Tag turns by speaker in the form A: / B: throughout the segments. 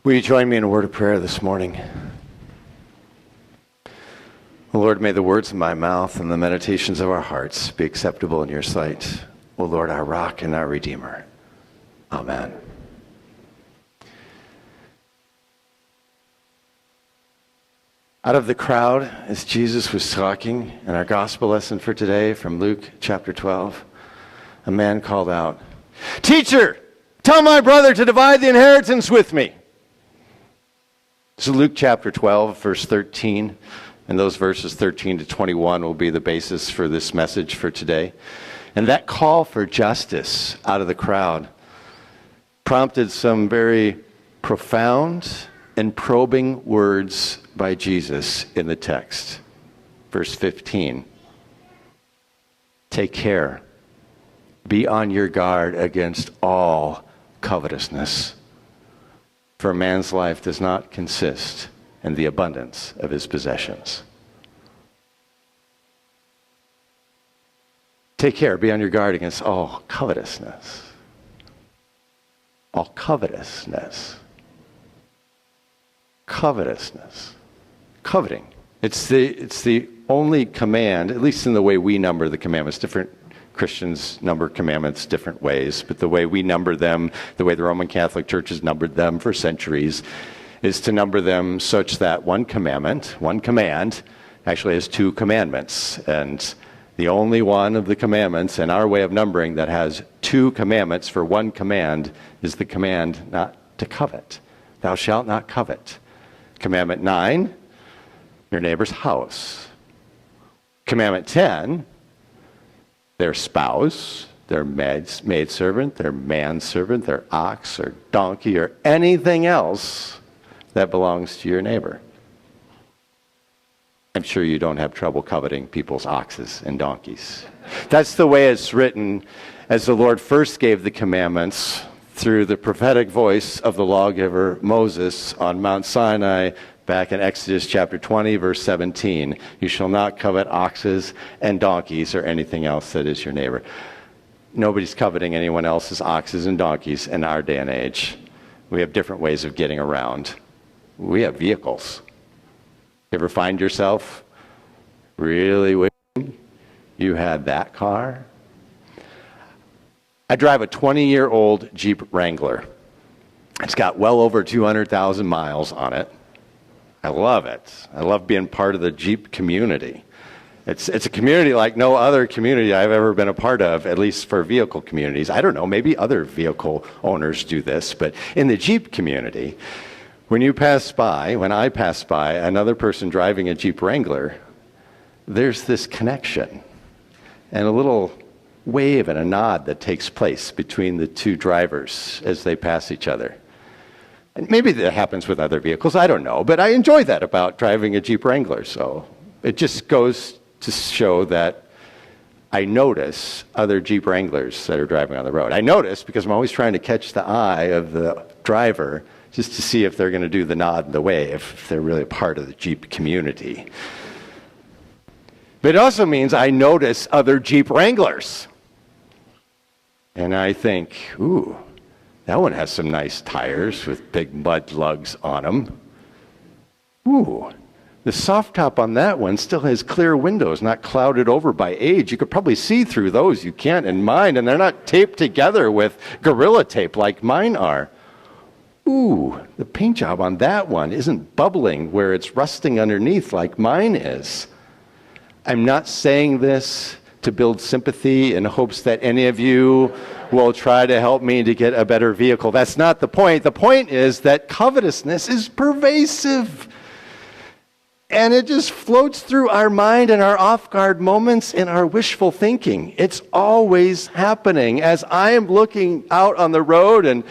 A: Will you join me in a word of prayer this morning? O Lord, may the words of my mouth and the meditations of our hearts be acceptable in your sight. O Lord, our rock and our redeemer. Amen. Out of the crowd, as Jesus was talking, in our gospel lesson for today from Luke chapter 12, a man called out, "Teacher, tell my brother to divide the inheritance with me." So Luke chapter 12, verse 13, and those verses 13 to 21 will be the basis for this message for today. And that call for justice out of the crowd prompted some very profound and probing words by Jesus in the text. Verse 15, "Take care, be on your guard against all covetousness. For a man's life does not consist in the abundance of his possessions." Take care, be on your guard against all covetousness. All covetousness. Covetousness. Coveting. It's the only command, at least in the way we number the commandments. Different Christians number commandments different ways, but the way we number them, the way the Roman Catholic Church has numbered them for centuries, is to number them such that one command, actually has two commandments. And the only one of the commandments in our way of numbering that has two commandments for one command is the command not to covet. Thou shalt not covet. Commandment 9, your neighbor's house. Commandment 10, their spouse, their maidservant, their manservant, their ox or donkey or anything else that belongs to your neighbor. I'm sure you don't have trouble coveting people's oxes and donkeys. That's the way it's written as the Lord first gave the commandments through the prophetic voice of the lawgiver Moses on Mount Sinai back in Exodus chapter 20, verse 17. You shall not covet oxes and donkeys or anything else that is your neighbor. Nobody's coveting anyone else's oxes and donkeys in our day and age. We have different ways of getting around. We have vehicles. You ever find yourself really wishing you had that car? I drive a 20-year-old Jeep Wrangler. It's got well over 200,000 miles on it. I love it. I love being part of the Jeep community. It's a community like no other community I've ever been a part of, at least for vehicle communities. I don't know, maybe other vehicle owners do this, but in the Jeep community, when I pass by another person driving a Jeep Wrangler, there's this connection and a little wave and a nod that takes place between the two drivers as they pass each other. And maybe that happens with other vehicles, I don't know, but I enjoy that about driving a Jeep Wrangler. So it just goes to show that I notice other Jeep Wranglers that are driving on the road. I notice because I'm always trying to catch the eye of the driver just to see if they're going to do the nod and the wave, if they're really a part of the Jeep community. But it also means I notice other Jeep Wranglers. And I think, ooh, that one has some nice tires with big mud lugs on them. Ooh, the soft top on that one still has clear windows, not clouded over by age. You could probably see through those. You can't in mine, and they're not taped together with Gorilla Tape like mine are. Ooh, the paint job on that one isn't bubbling where it's rusting underneath like mine is. I'm not saying this to build sympathy in hopes that any of you will try to help me to get a better vehicle. That's not the point. The point is that covetousness is pervasive. And it just floats through our mind in our off-guard moments in our wishful thinking. It's always happening. As I am looking out on the road and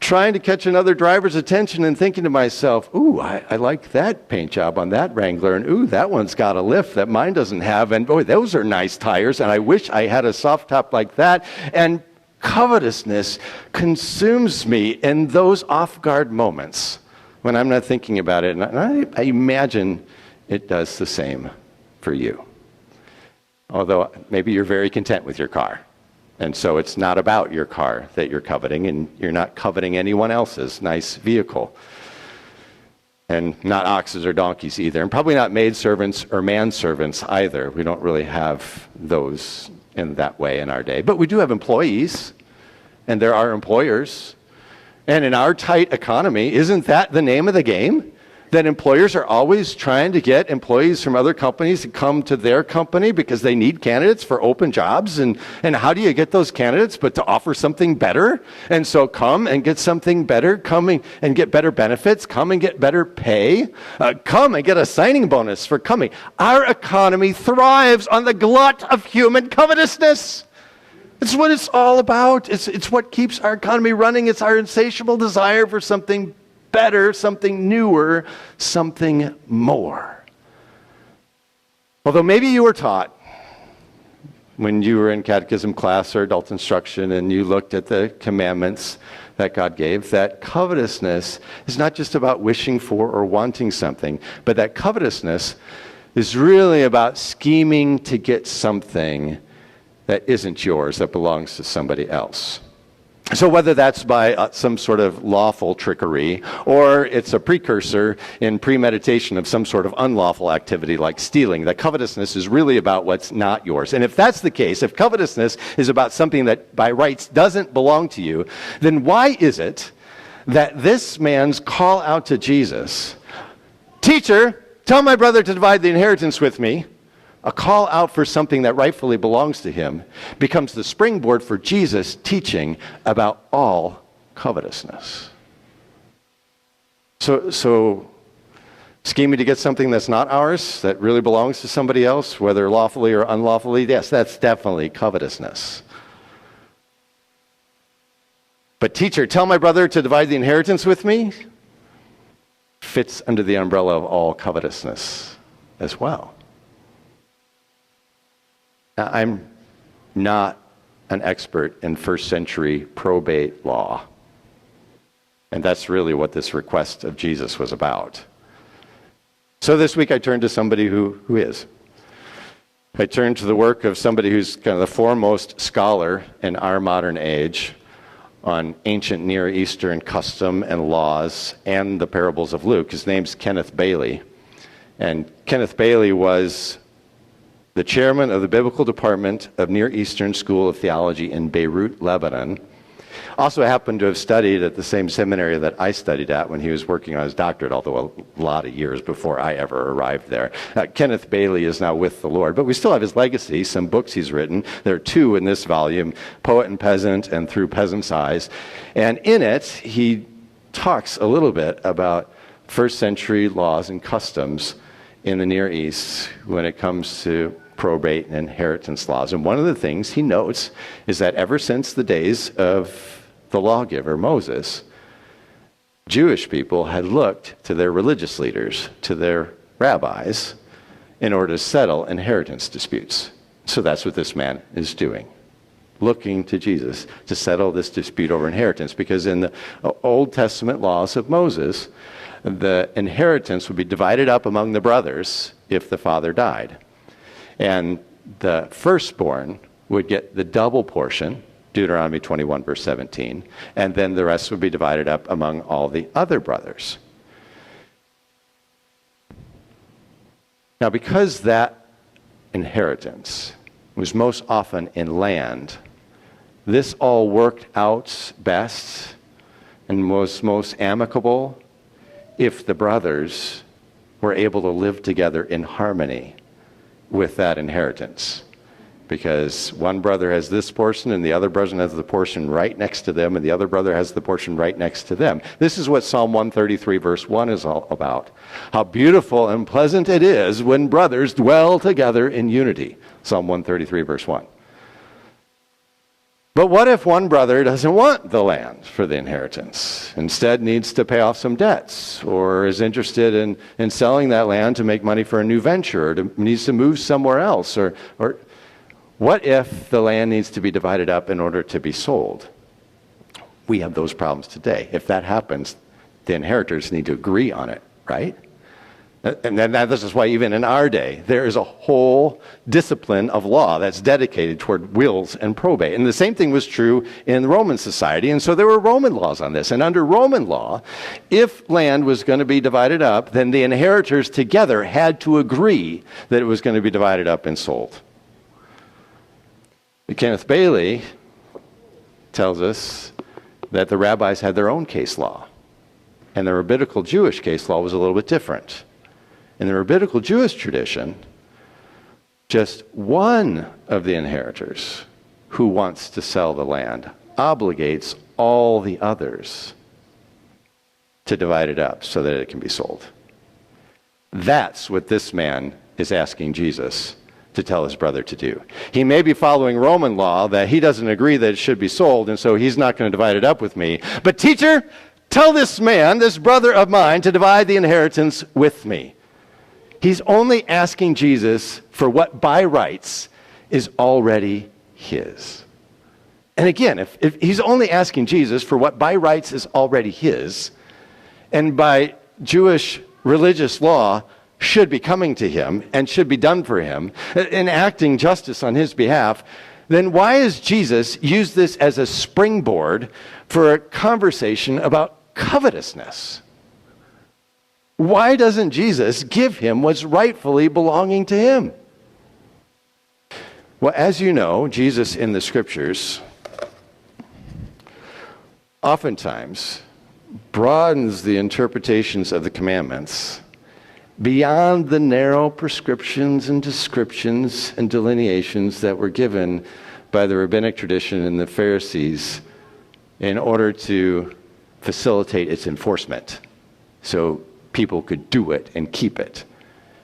A: trying to catch another driver's attention and thinking to myself, ooh, I like that paint job on that Wrangler, and ooh, that one's got a lift that mine doesn't have, and boy, those are nice tires, and I wish I had a soft top like that. And covetousness consumes me in those off-guard moments when I'm not thinking about it, and I imagine it does the same for you. Although maybe you're very content with your car. And so it's not about your car that you're coveting, and you're not coveting anyone else's nice vehicle. And not oxes or donkeys either. And probably not maidservants or manservants either. We don't really have those in that way in our day. But we do have employees, and there are employers. And in our tight economy, isn't that the name of the game? That employers are always trying to get employees from other companies to come to their company because they need candidates for open jobs. And how do you get those candidates but to offer something better? And so come and get something better. Come and get better benefits. Come and get better pay. Come and get a signing bonus for coming. Our economy thrives on the glut of human covetousness. It's what it's all about. It's what keeps our economy running. It's our insatiable desire for something better, something newer, something more. Although maybe you were taught when you were in catechism class or adult instruction and you looked at the commandments that God gave, that covetousness is not just about wishing for or wanting something, but that covetousness is really about scheming to get something that isn't yours, that belongs to somebody else. So whether that's by some sort of lawful trickery, or it's a precursor in premeditation of some sort of unlawful activity like stealing, that covetousness is really about what's not yours. And if that's the case, if covetousness is about something that by rights doesn't belong to you, then why is it that this man's call out to Jesus, "Teacher, tell my brother to divide the inheritance with me," a call out for something that rightfully belongs to him, becomes the springboard for Jesus teaching about all covetousness. So scheming to get something that's not ours, that really belongs to somebody else, whether lawfully or unlawfully, yes, that's definitely covetousness. But teacher, tell my brother to divide the inheritance with me, fits under the umbrella of all covetousness as well. I'm not an expert in first century probate law. And that's really what this request of Jesus was about. So this week I turned to somebody who is. I turned to the work of somebody who's kind of the foremost scholar in our modern age on ancient Near Eastern custom and laws and the parables of Luke. His name's Kenneth Bailey. And Kenneth Bailey was the chairman of the Biblical Department of Near Eastern School of Theology in Beirut, Lebanon. Also happened to have studied at the same seminary that I studied at when he was working on his doctorate, although a lot of years before I ever arrived there. Kenneth Bailey is now with the Lord, but we still have his legacy, some books he's written. There are two in this volume, Poet and Peasant and Through Peasant's Eyes. And in it, he talks a little bit about first century laws and customs in the Near East when it comes to probate and inheritance laws. And one of the things he notes is that ever since the days of the lawgiver, Moses, Jewish people had looked to their religious leaders, to their rabbis, in order to settle inheritance disputes. So that's what this man is doing, looking to Jesus to settle this dispute over inheritance. Because in the Old Testament laws of Moses, the inheritance would be divided up among the brothers if the father died. And the firstborn would get the double portion, Deuteronomy 21, verse 17, and then the rest would be divided up among all the other brothers. Now, because that inheritance was most often in land, this all worked out best and was most amicable if the brothers were able to live together in harmony with that inheritance. Because one brother has this portion and the other brother has the portion right next to them and the other brother has the portion right next to them. This is what Psalm 133 verse 1 is all about. How beautiful and pleasant it is when brothers dwell together in unity. Psalm 133 verse 1. But what if one brother doesn't want the land for the inheritance, instead needs to pay off some debts, or is interested in selling that land to make money for a new venture, or needs to move somewhere else, or what if the land needs to be divided up in order to be sold? We have those problems today. If that happens, the inheritors need to agree on it, right? And this is why even in our day, there is a whole discipline of law that's dedicated toward wills and probate. And the same thing was true in Roman society. And so there were Roman laws on this. And under Roman law, if land was going to be divided up, then the inheritors together had to agree that it was going to be divided up and sold. Kenneth Bailey tells us that the rabbis had their own case law. And the rabbinical Jewish case law was a little bit different. In the rabbinical Jewish tradition, just one of the inheritors who wants to sell the land obligates all the others to divide it up so that it can be sold. That's what this man is asking Jesus to tell his brother to do. He may be following Roman law that he doesn't agree that it should be sold, and so he's not going to divide it up with me. But teacher, tell this man, this brother of mine, to divide the inheritance with me. He's only asking Jesus for what by rights is already his. And again, if he's only asking Jesus for what by rights is already his, and by Jewish religious law should be coming to him and should be done for him, enacting justice on his behalf, then why has Jesus used this as a springboard for a conversation about covetousness? Why doesn't Jesus give him what's rightfully belonging to him? Well, as you know, Jesus in the scriptures oftentimes broadens the interpretations of the commandments beyond the narrow prescriptions and descriptions and delineations that were given by the rabbinic tradition and the Pharisees in order to facilitate its enforcement. So people could do it and keep it.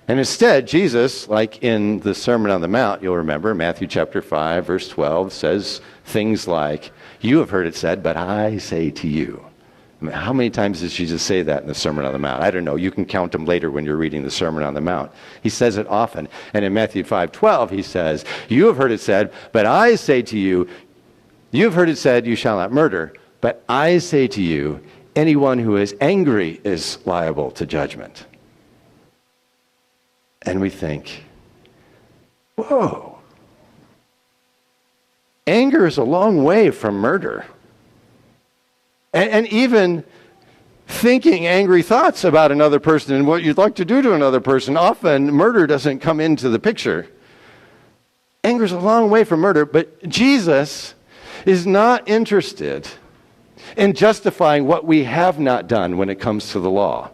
A: And instead, Jesus, like in the Sermon on the Mount, you'll remember, Matthew chapter 5, verse 12, says things like, "You have heard it said, but I say to you." I mean, how many times does Jesus say that in the Sermon on the Mount? I don't know. You can count them later when you're reading the Sermon on the Mount. He says it often. And in Matthew 5:12, he says, "You have heard it said, but I say to you, you have heard it said, you shall not murder. But I say to you, anyone who is angry is liable to judgment." And we think, whoa, anger is a long way from murder. And even thinking angry thoughts about another person and what you'd like to do to another person, often murder doesn't come into the picture. Anger is a long way from murder, but Jesus is not interested in justifying what we have not done when it comes to the law.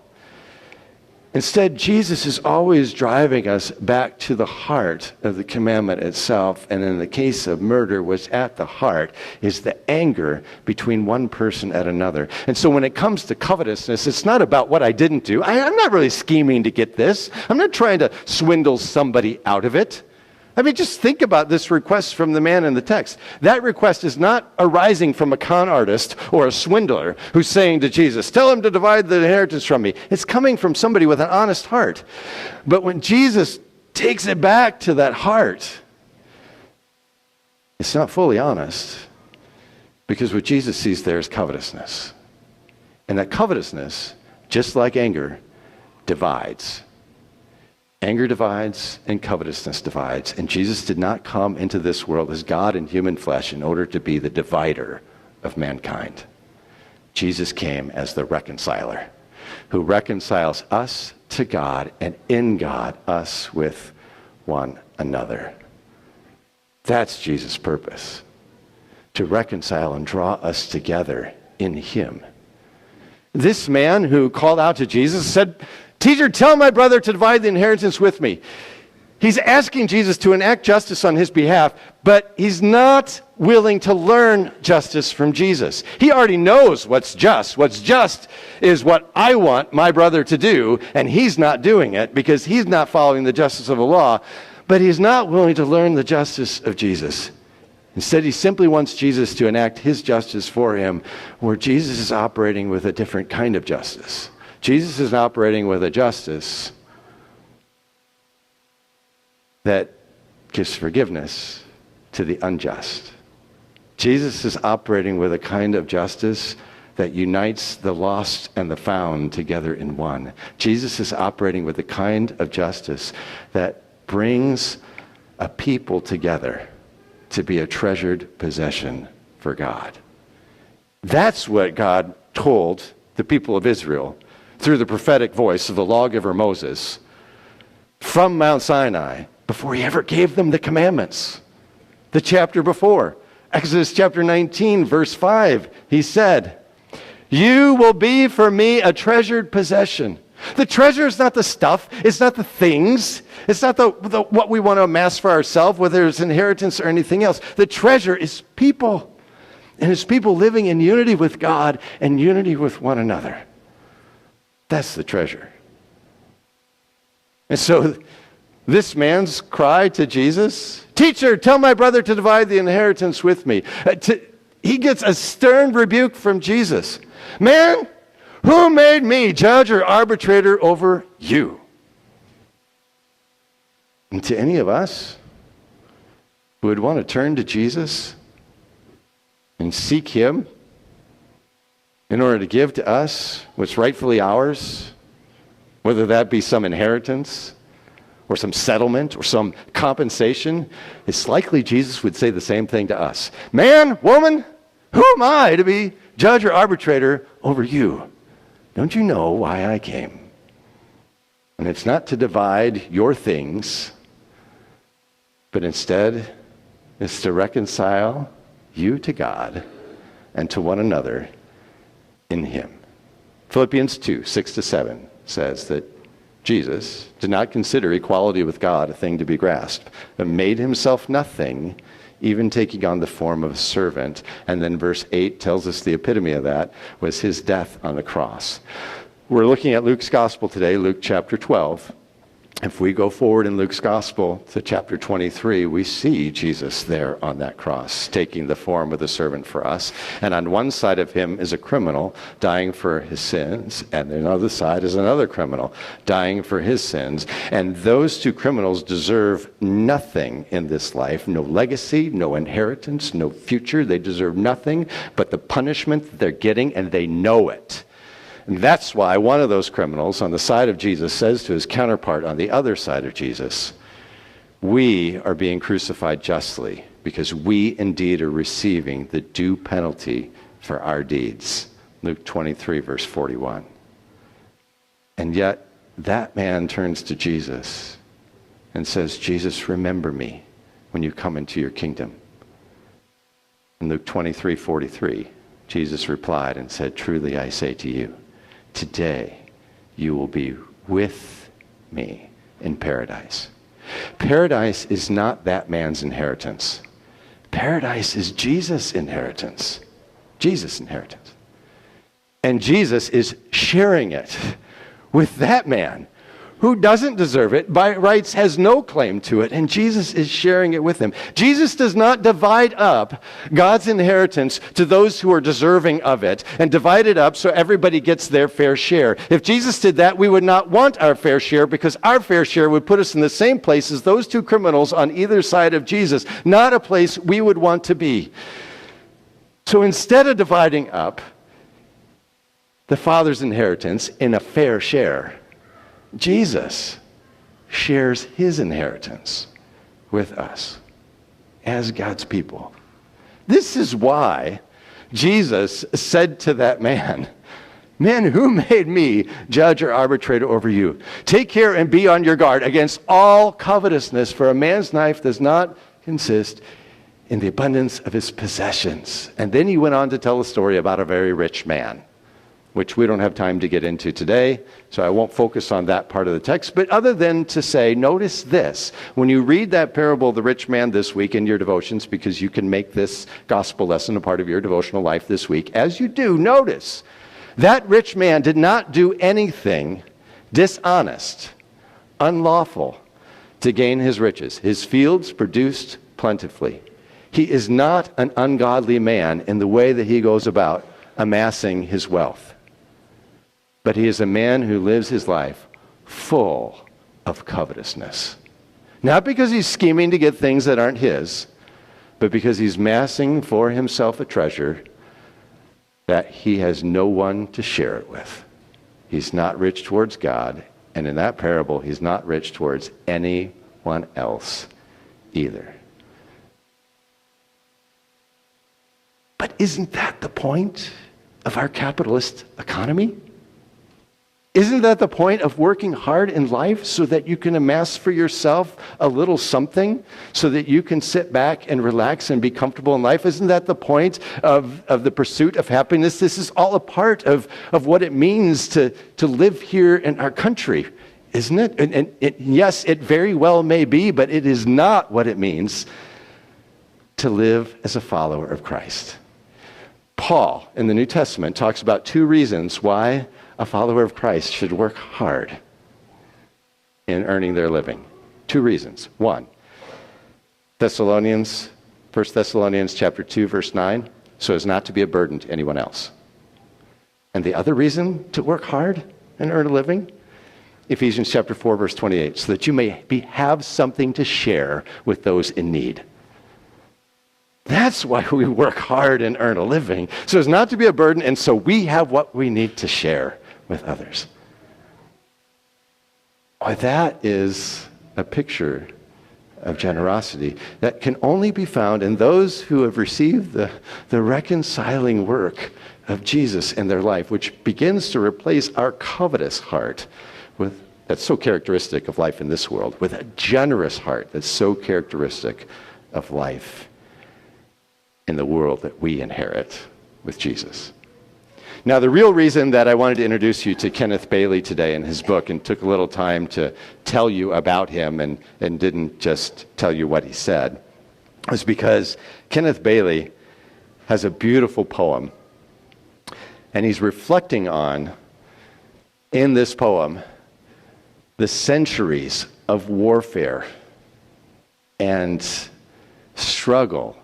A: Instead, Jesus is always driving us back to the heart of the commandment itself. And in the case of murder, what's at the heart is the anger between one person and another. And so when it comes to covetousness, it's not about what I didn't do. I'm not really scheming to get this. I'm not trying to swindle somebody out of it. I mean, just think about this request from the man in the text. That request is not arising from a con artist or a swindler who's saying to Jesus, "Tell him to divide the inheritance from me." It's coming from somebody with an honest heart. But when Jesus takes it back to that heart, it's not fully honest, because what Jesus sees there is covetousness. And that covetousness, just like anger, divides. Anger divides and covetousness divides. And Jesus did not come into this world as God in human flesh in order to be the divider of mankind. Jesus came as the reconciler, who reconciles us to God, and in God, us with one another. That's Jesus' purpose, to reconcile and draw us together in him. This man who called out to Jesus said, "Teacher, tell my brother to divide the inheritance with me." He's asking Jesus to enact justice on his behalf, but he's not willing to learn justice from Jesus. He already knows what's just. What's just is what I want my brother to do, and he's not doing it because he's not following the justice of the law, but he's not willing to learn the justice of Jesus. Instead, he simply wants Jesus to enact his justice for him, where Jesus is operating with a different kind of justice. Jesus is operating with a justice that gives forgiveness to the unjust. Jesus is operating with a kind of justice that unites the lost and the found together in one. Jesus is operating with the kind of justice that brings a people together to be a treasured possession for God. That's what God told the people of Israel through the prophetic voice of the lawgiver Moses from Mount Sinai before he ever gave them the commandments. The chapter before, Exodus chapter 19, verse 5, he said, "You will be for me a treasured possession." The treasure is not the stuff, it's not the things, it's not the what we want to amass for ourselves, whether it's inheritance or anything else. The treasure is people. And it's people living in unity with God and unity with one another. That's the treasure. And so this man's cry to Jesus, "Teacher, tell my brother to divide the inheritance with me." He gets a stern rebuke from Jesus. "Man, who made me judge or arbitrator over you?" And to any of us who would want to turn to Jesus and seek him in order to give to us what's rightfully ours, whether that be some inheritance or some settlement or some compensation, it's likely Jesus would say the same thing to us. "Man, woman, who am I to be judge or arbitrator over you? Don't you know why I came?" And it's not to divide your things, but instead it's to reconcile you to God and to one another in him. Philippians 2, 6-7 says that Jesus did not consider equality with God a thing to be grasped, but made himself nothing, even taking on the form of a servant. And then verse 8 tells us the epitome of that was his death on the cross. We're looking at Luke's gospel today, Luke chapter 12. If we go forward in Luke's gospel to chapter 23, we see Jesus there on that cross, taking the form of a servant for us. And on one side of him is a criminal dying for his sins, and on the other side is another criminal dying for his sins. And those two criminals deserve nothing in this life, no legacy, no inheritance, no future. They deserve nothing but the punishment that they're getting, and they know it. And that's why one of those criminals on the side of Jesus says to his counterpart on the other side of Jesus, "We are being crucified justly because we indeed are receiving the due penalty for our deeds." Luke 23, verse 41. And yet that man turns to Jesus and says, "Jesus, remember me when you come into your kingdom." In Luke 23, 43, Jesus replied and said, "Truly I say to you, today you will be with me in paradise." Paradise is not that man's inheritance. Paradise is Jesus' inheritance. Jesus' inheritance. And Jesus is sharing it with that man who doesn't deserve it, by rights has no claim to it, and Jesus is sharing it with him. Jesus does not divide up God's inheritance to those who are deserving of it and divide it up so everybody gets their fair share. If Jesus did that, we would not want our fair share, because our fair share would put us in the same place as those two criminals on either side of Jesus, not a place we would want to be. So instead of dividing up the Father's inheritance in a fair share, Jesus shares his inheritance with us as God's people. This is why Jesus said to that man, "Man, who made me judge or arbitrator over you? Take care and be on your guard against all covetousness, for a man's life does not consist in the abundance of his possessions." And then he went on to tell a story about a very rich man, which we don't have time to get into today, so I won't focus on that part of the text. But other than to say, notice this. When you read that parable of the rich man this week in your devotions, because you can make this gospel lesson a part of your devotional life this week, as you do, notice that rich man did not do anything dishonest, unlawful to gain his riches. His fields produced plentifully. He is not an ungodly man in the way that he goes about amassing his wealth. But he is a man who lives his life full of covetousness. Not because he's scheming to get things that aren't his, but because he's amassing for himself a treasure that he has no one to share it with. He's not rich towards God, and in that parable, he's not rich towards anyone else either. But isn't that the point of our capitalist economy? Isn't that the point of working hard in life so that you can amass for yourself a little something so that you can sit back and relax and be comfortable in life? Isn't that the point of the pursuit of happiness? This is all a part of what it means to live here in our country, isn't it? And yes, it very well may be, but it is not what it means to live as a follower of Christ. Paul in the New Testament talks about two reasons why a follower of Christ should work hard in earning their living. Two reasons. One, 1 Thessalonians chapter 2, verse 9, so as not to be a burden to anyone else. And the other reason to work hard and earn a living, Ephesians chapter 4, verse 28, so that you may have something to share with those in need. That's why we work hard and earn a living, so as not to be a burden, and so we have what we need to share with others. Why, that is a picture of generosity that can only be found in those who have received the reconciling work of Jesus in their life, which begins to replace our covetous heart that's so characteristic of life in this world, with a generous heart that's so characteristic of life in the world that we inherit with Jesus. Now, the real reason that I wanted to introduce you to Kenneth Bailey today and his book, and took a little time to tell you about him and didn't just tell you what he said, was because Kenneth Bailey has a beautiful poem, and he's reflecting on, in this poem, the centuries of warfare and struggle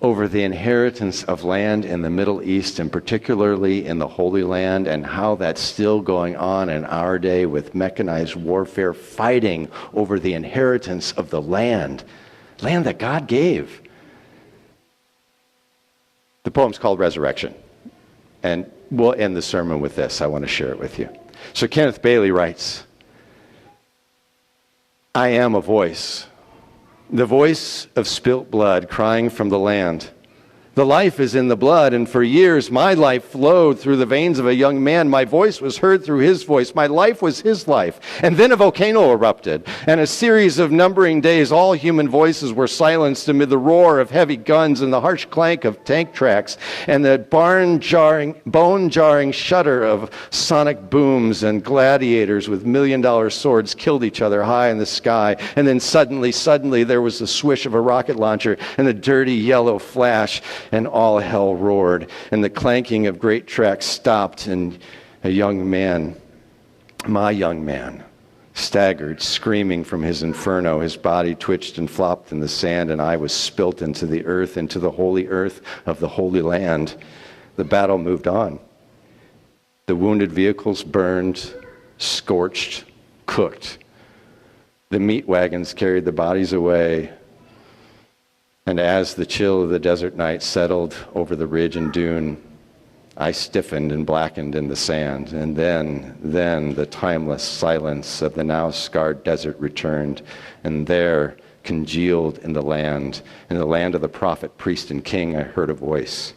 A: over the inheritance of land in the Middle East, and particularly in the Holy Land, and how that's still going on in our day with mechanized warfare, fighting over the inheritance of the land that God gave. The poem's called Resurrection, and we'll end the sermon with this. I want to share it with you. So Kenneth Bailey writes, I am a voice, the voice of spilt blood crying from the land. The life is in the blood, and for years my life flowed through the veins of a young man. My voice was heard through his voice. My life was his life. And then a volcano erupted, and a series of numbering days, all human voices were silenced amid the roar of heavy guns and the harsh clank of tank tracks and the bone-jarring shudder of sonic booms, and gladiators with million-dollar swords killed each other high in the sky. And then suddenly there was the swish of a rocket launcher and the dirty yellow flash, and all hell roared, and the clanking of great tracks stopped, and a young man, my young man, staggered, screaming from his inferno. His body twitched and flopped in the sand, and I was spilt into the earth, into the holy earth of the Holy Land. The battle moved on. The wounded vehicles burned, scorched, cooked. The meat wagons carried the bodies away. And as the chill of the desert night settled over the ridge and dune, I stiffened and blackened in the sand. And then the timeless silence of the now scarred desert returned, and there, congealed in the land of the prophet, priest, and king, I heard a voice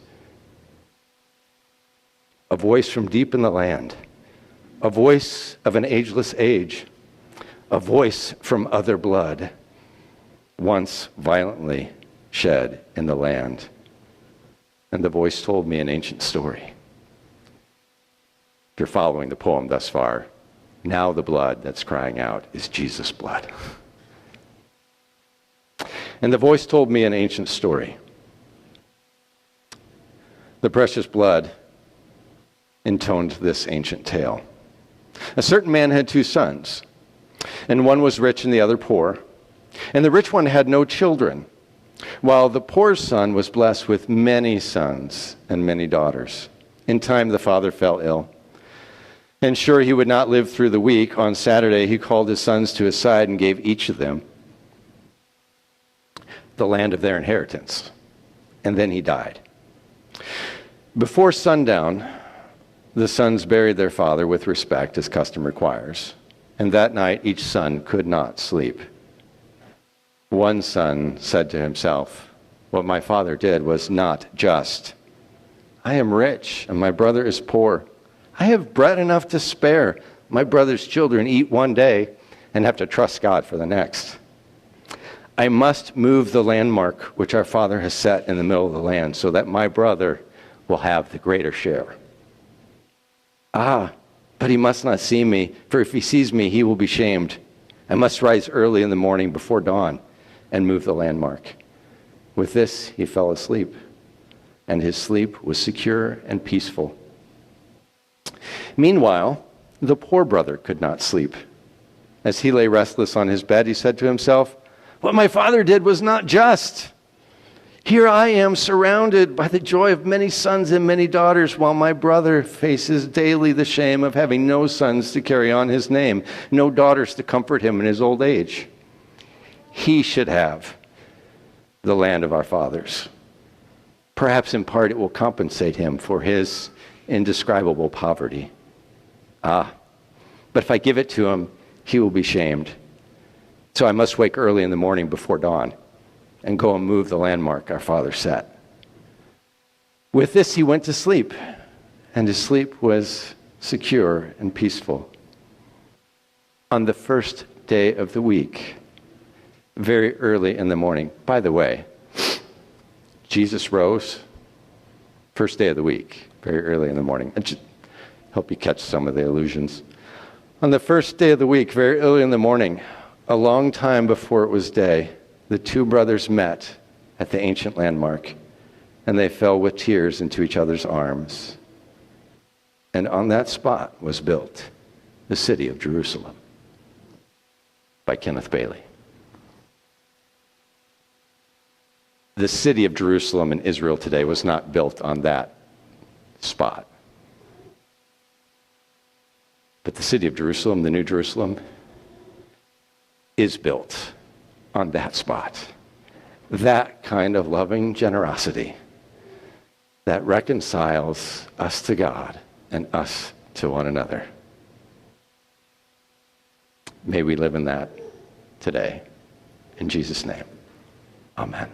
A: from deep in the land, a voice of an ageless age, a voice from other blood, once violently shed in the land. And the voice told me an ancient story. If you're following the poem thus far, now the blood that's crying out is Jesus' blood. And the voice told me an ancient story. The precious blood intoned this ancient tale. A certain man had 2 sons, and one was rich and the other poor. And the rich one had no children, while the poor son was blessed with many sons and many daughters. In time, the father fell ill. And sure he would not live through the week, on Saturday he called his sons to his side and gave each of them the land of their inheritance. And then he died. Before sundown, the sons buried their father with respect, as custom requires. And that night, each son could not sleep. One son said to himself, "What my father did was not just. I am rich, and my brother is poor. I have bread enough to spare. My brother's children eat one day and have to trust God for the next. I must move the landmark which our father has set in the middle of the land, so that my brother will have the greater share. But he must not see me, for if he sees me, he will be shamed. I must rise early in the morning before dawn and move the landmark." With this, he fell asleep, and his sleep was secure and peaceful. Meanwhile, the poor brother could not sleep. As he lay restless on his bed, he said to himself, "What my father did was not just. Here I am surrounded by the joy of many sons and many daughters, while my brother faces daily the shame of having no sons to carry on his name, no daughters to comfort him in his old age. He should have the land of our fathers. Perhaps in part it will compensate him for his indescribable poverty. But if I give it to him, he will be shamed. So I must wake early in the morning before dawn and go and move the landmark our father set." With this, he went to sleep, and his sleep was secure and peaceful. On the first day of the week, very early in the morning, by the way, Jesus rose, first day of the week, very early in the morning. I just help you catch some of the illusions. On the first day of the week, very early in the morning, a long time before it was day, the two brothers met at the ancient landmark, and they fell with tears into each other's arms. And on that spot was built the city of Jerusalem by Kenneth Bailey. The city of Jerusalem in Israel today was not built on that spot. But the city of Jerusalem, the New Jerusalem, is built on that spot. That kind of loving generosity that reconciles us to God and us to one another. May we live in that today. In Jesus' name, amen.